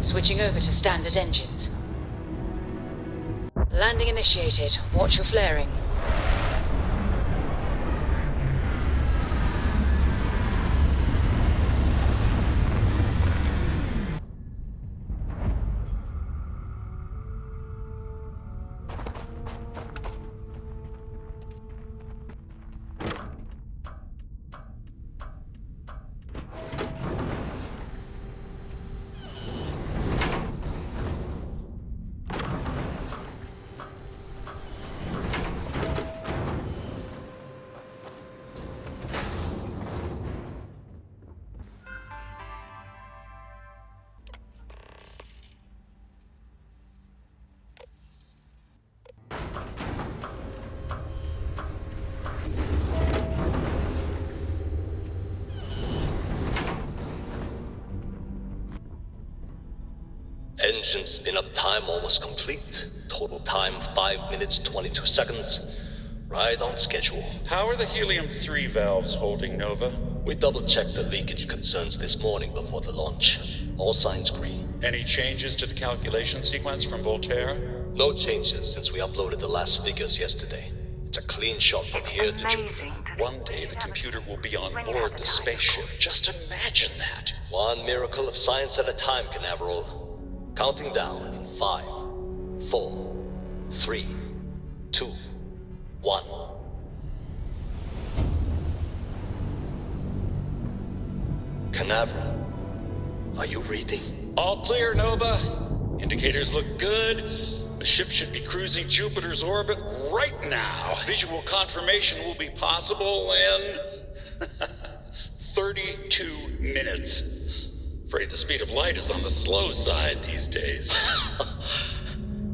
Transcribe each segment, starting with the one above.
Switching over to standard engines. Landing initiated. Watch your flaring. Engine spin-up time almost complete. Total time 5 minutes 22 seconds. Right on schedule. How are the helium-3 valves holding, Nova? We double-checked the leakage concerns this morning before the launch. All signs green. Any changes to the calculation sequence from Voltaire? No changes since we uploaded the last figures yesterday. It's a clean shot from here to Jupiter. One day the computer will be on board the spaceship. Just imagine that. One miracle of science at a time, Canaveral. Counting down in 5, 4, 3, 2, 1. Canaveral, are you reading? All clear, Nova. Indicators look good. The ship should be cruising Jupiter's orbit right now. Visual confirmation will be possible in 32 minutes. Afraid the speed of light is on the slow side these days.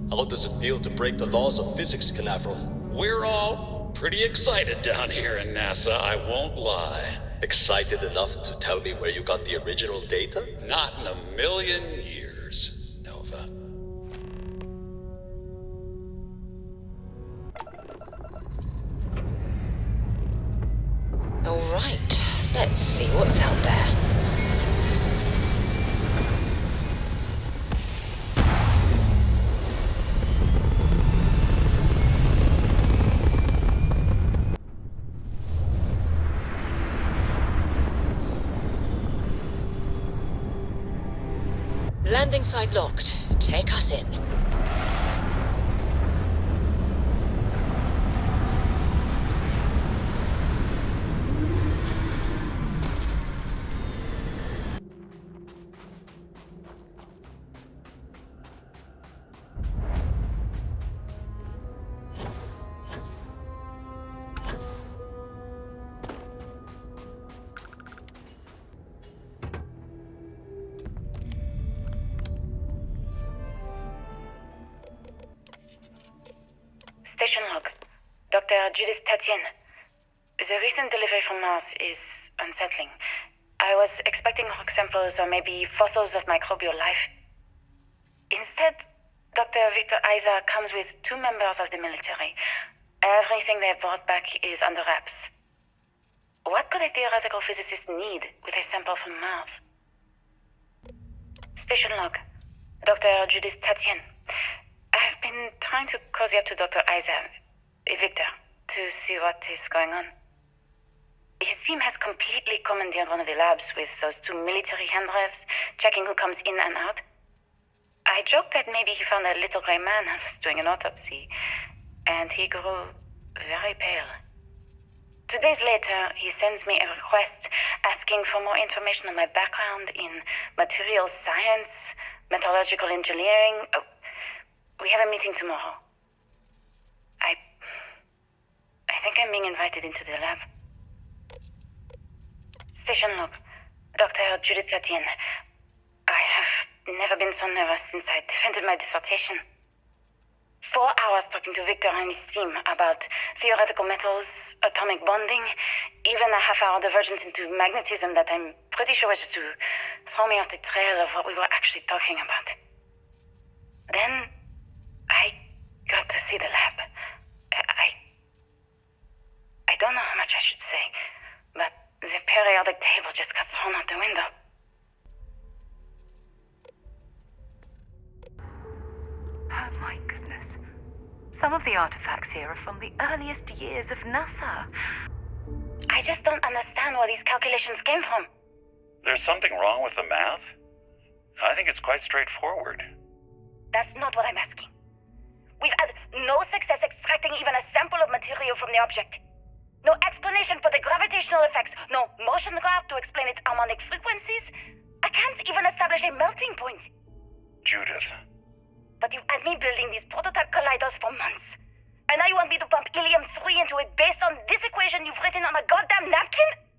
How does it feel to break the laws of physics, Canaveral? We're all pretty excited down here in NASA, I won't lie. Excited enough to tell me where you got the original data? Not in a million years, Nova. All right, let's see what's out there. Landing site locked. Take us in. Station log. Dr. Judith Tatian. The recent delivery from Mars is unsettling. I was expecting rock samples or maybe fossils of microbial life. Instead, Dr. Victor Isa comes with 2 members of the military. Everything they brought back is under wraps. What could a theoretical physicist need with a sample from Mars? Station log. Dr. Judith Tatian. I've been trying to cozy up to Dr. Victor, to see what is going on. His team has completely commandeered one of the labs with those 2 military handlers, checking who comes in and out. I joked that maybe he found a little gray man and was doing an autopsy, and he grew very pale. 2 days later, he sends me a request asking for more information on my background in material science, metallurgical engineering. We have a meeting tomorrow. I think I'm being invited into the lab. Station log. Dr. Judith Tatian. I have never been so nervous since I defended my dissertation. 4 hours talking to Victor and his team about theoretical metals, atomic bonding, even a half-hour divergence into magnetism that I'm pretty sure was just to throw me off the trail of what we were actually talking about. Then I got to see the lab. I don't know how much I should say, but the periodic table just got thrown out the window. Some of the artifacts here are from the earliest years of NASA. I just don't understand where these calculations came from. There's something wrong with the math? I think it's quite straightforward. That's not what I'm asking. We've had no success extracting even a sample of material from the object. No explanation for the gravitational effects. No motion graph to explain its harmonic frequencies. I can't even establish a melting point. Judith. But you've had me building these prototype colliders for months. And now you want me to pump helium-3 into it based on this equation you've written on a goddamn napkin?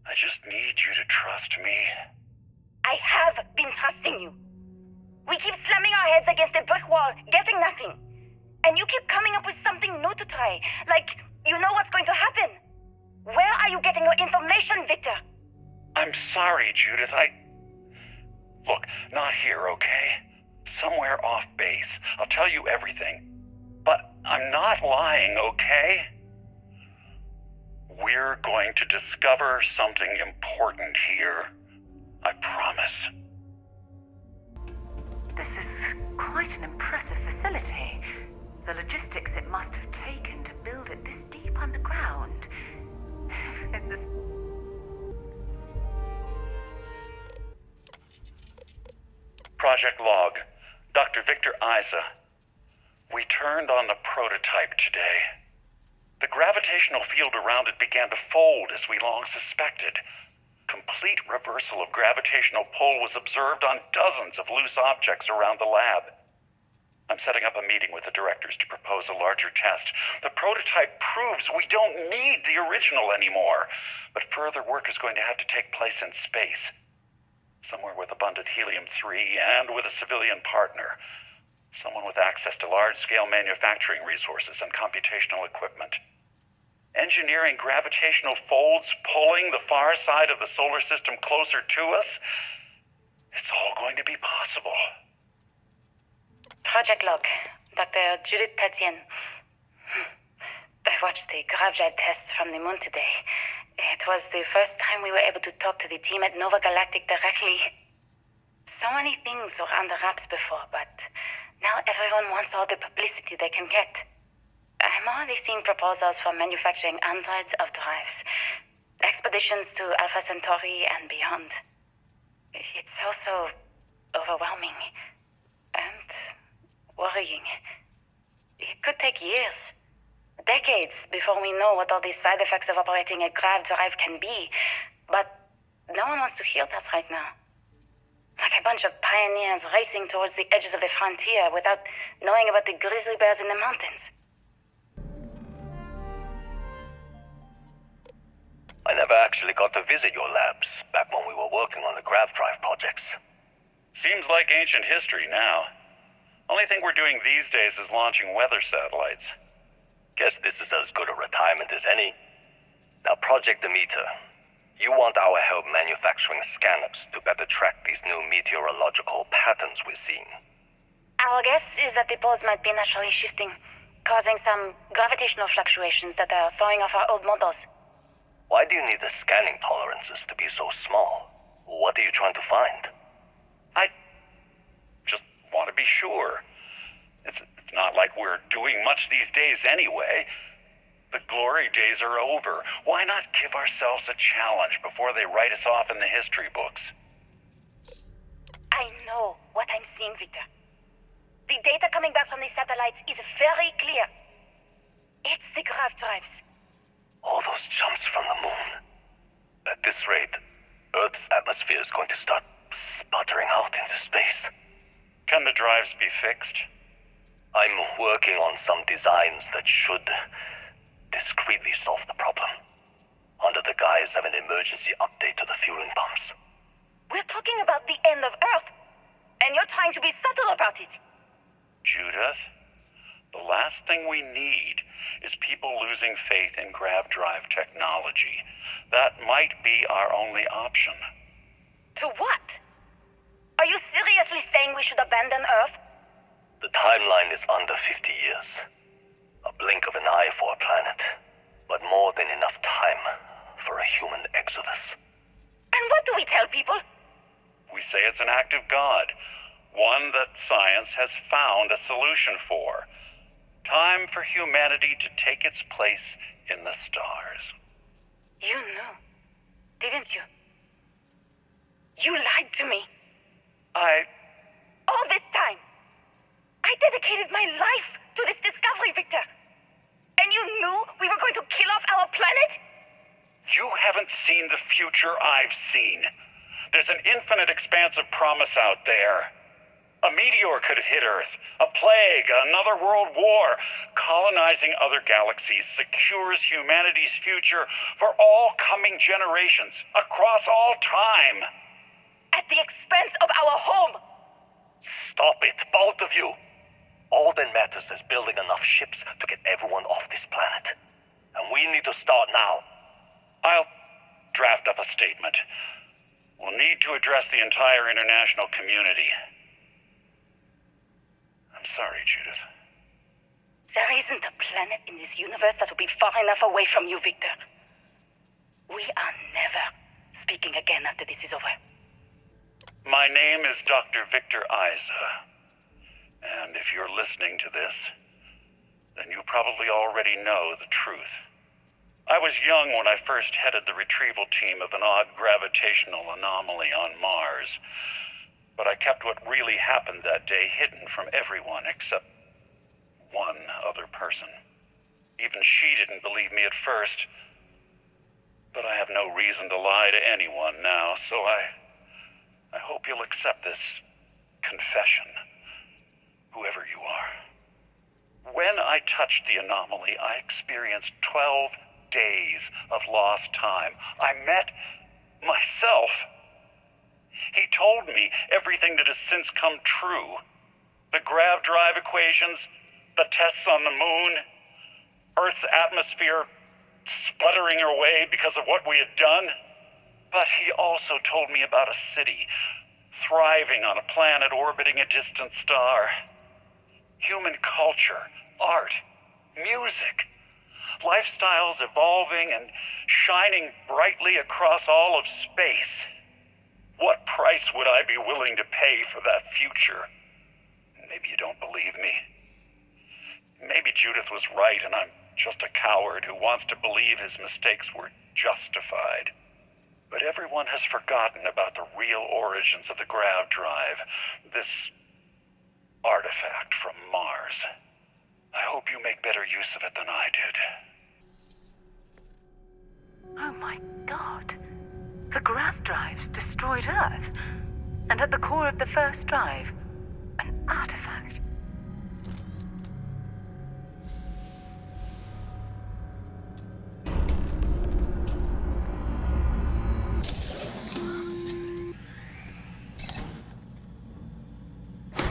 I just need you to trust me. I have been trusting you. We keep slamming our heads against a brick wall, getting nothing. And you keep coming up with something new to try. Like, you know what's going to happen. Where are you getting your information, Victor? I'm sorry, Judith. Look, not here, okay? Somewhere off base. I'll tell you everything. But I'm not lying, okay? We're going to discover something important here. I promise. This is quite an impressive facility. The logistics it must have taken to build it this deep underground. Project Log. Dr. Victor Isa. We turned on the prototype today. The gravitational field around it began to fold as we long suspected. Complete reversal of gravitational pull was observed on dozens of loose objects around the lab. I'm setting up a meeting with the directors to propose a larger test. The prototype proves we don't need the original anymore, but further work is going to have to take place in space. Somewhere with abundant helium-3 and with a civilian partner. Someone with access to large-scale manufacturing resources and computational equipment. Engineering gravitational folds pulling the far side of the solar system closer to us? It's all going to be possible. Project Log, Dr. Judith Tatienne. I watched the GravJet tests from the moon today. It was the first time we were able to talk to the team at Nova Galactic directly. So many things were under wraps before, but now everyone wants all the publicity they can get. I'm already seeing proposals for manufacturing androids of drives, expeditions to Alpha Centauri and beyond. It's also overwhelming and worrying. It could take years, decades, before we know what all the side effects of operating a grav drive can be. But no one wants to hear that right now. Like a bunch of pioneers racing towards the edges of the frontier without knowing about the grizzly bears in the mountains. I never actually got to visit your labs back when we were working on the grav drive projects. Seems like ancient history now. Only thing we're doing these days is launching weather satellites. Guess this is as good a retirement as any. Now, Project Demeter, you want our help manufacturing scanners to better track these new meteorological patterns we're seeing. Our guess is that the poles might be naturally shifting, causing some gravitational fluctuations that are throwing off our old models. Why do you need the scanning tolerances to be so small? What are you trying to find? I just want to be sure. It's not like we're doing much these days anyway. The glory days are over. Why not give ourselves a challenge before they write us off in the history books? I know what I'm seeing, Victor. The data coming back from the satellites is very clear. It's the grav drives. All those jumps from the moon. At this rate, Earth's atmosphere is going to start sputtering out into space. Can the drives be fixed? I'm working on some designs that should discreetly solve the problem, under the guise of an emergency update to the fueling pumps. We're talking about the end of Earth, and you're trying to be subtle about it. Judith, the last thing we need is people losing faith in grav drive technology. That might be our only option. To what? Are you seriously saying we should abandon Earth? The timeline is under 50 years. A blink of an eye for a planet, but more than enough time for a human exodus. And what do we tell people? We say it's an act of God, one that science has found a solution for. Time for humanity to take its place in the stars. You knew, didn't you? You lied to me. All this time, I dedicated my life to this discovery, Victor. And you knew we were going to kill off our planet? You haven't seen the future I've seen. There's an infinite expanse of promise out there. A meteor could hit Earth, a plague, another world war. Colonizing other galaxies secures humanity's future for all coming generations, across all time. At the expense of our home. Stop it, both of you. All that matters is building enough ships to get everyone off this planet. And we need to start now. I'll draft up a statement. We'll need to address the entire international community. I'm sorry, Judith. There isn't a planet in this universe that will be far enough away from you, Victor. We are never speaking again after this is over. My name is Dr. Victor Isa. And if you're listening to this, then you probably already know the truth. I was young when I first headed the retrieval team of an odd gravitational anomaly on Mars. But I kept what really happened that day hidden from everyone except one other person. Even she didn't believe me at first. But I have no reason to lie to anyone now, so I hope you'll accept this confession, whoever you are. When I touched the anomaly, I experienced 12 days of lost time. I met myself. He told me everything that has since come true. The grav drive equations, the tests on the moon, Earth's atmosphere sputtering away because of what we had done. But he also told me about a city thriving on a planet orbiting a distant star. Human culture, art, music, lifestyles evolving and shining brightly across all of space. What price would I be willing to pay for that future? Maybe you don't believe me. Maybe Judith was right and I'm just a coward who wants to believe his mistakes were justified. But everyone has forgotten about the real origins of the grav drive, this artifact from Mars. I hope you make better use of it than I did. Oh my god. The grav drives destroyed Earth. And at the core of the first drive, an artifact.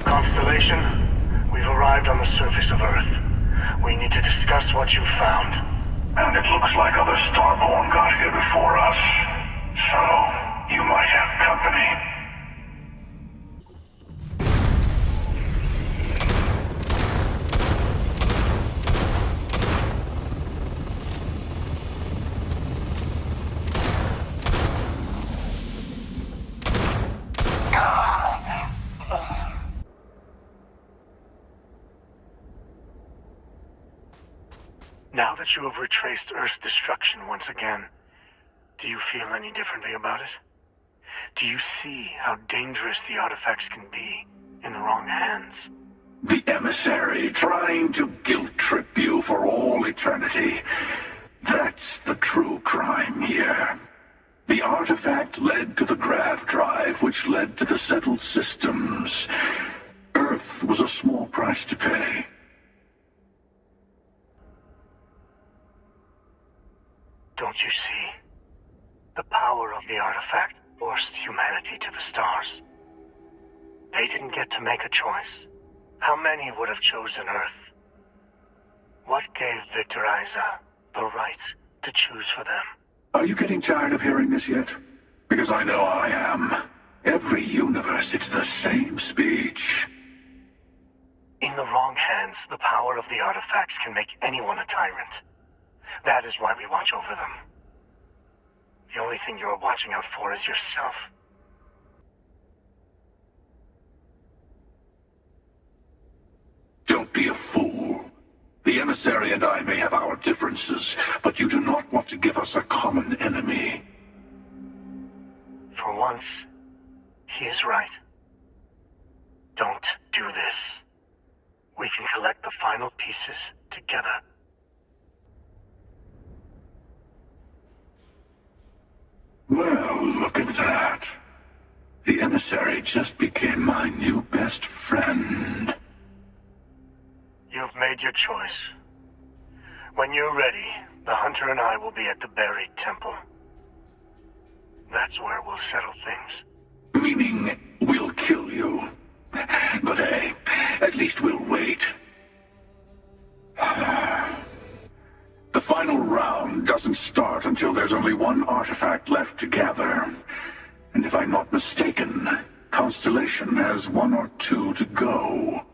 Constellation, we've arrived on the surface of Earth. We need to discuss what you found. And it looks like other Starborn got here before us. So, you might have company. Now that you have retraced Earth's destruction once again, do you feel any differently about it? Do you see how dangerous the artifacts can be in the wrong hands? The emissary trying to guilt-trip you for all eternity. That's the true crime here. The artifact led to the grav drive, which led to the settled systems. Earth was a small price to pay. Don't you see? The power of the artifact forced humanity to the stars. They didn't get to make a choice. How many would have chosen Earth? What gave Victor Isa the right to choose for them? Are you getting tired of hearing this yet? Because I know I am. Every universe, it's the same speech. In the wrong hands, the power of the artifacts can make anyone a tyrant. That is why we watch over them. The only thing you're watching out for is yourself. Don't be a fool. emissary and I may have our differences, but you do not want to give us a common enemy. For once, he is right. Don't do this. We can collect the final pieces together. Well, look at that. The emissary just became my new best friend. You've made your choice. When you're ready, the hunter and I will be at the buried temple. That's where we'll settle things. Meaning, we'll kill you. But hey, at least we'll wait. The final round doesn't start until there's only one artifact left to gather. And if I'm not mistaken, Constellation has one or two to go.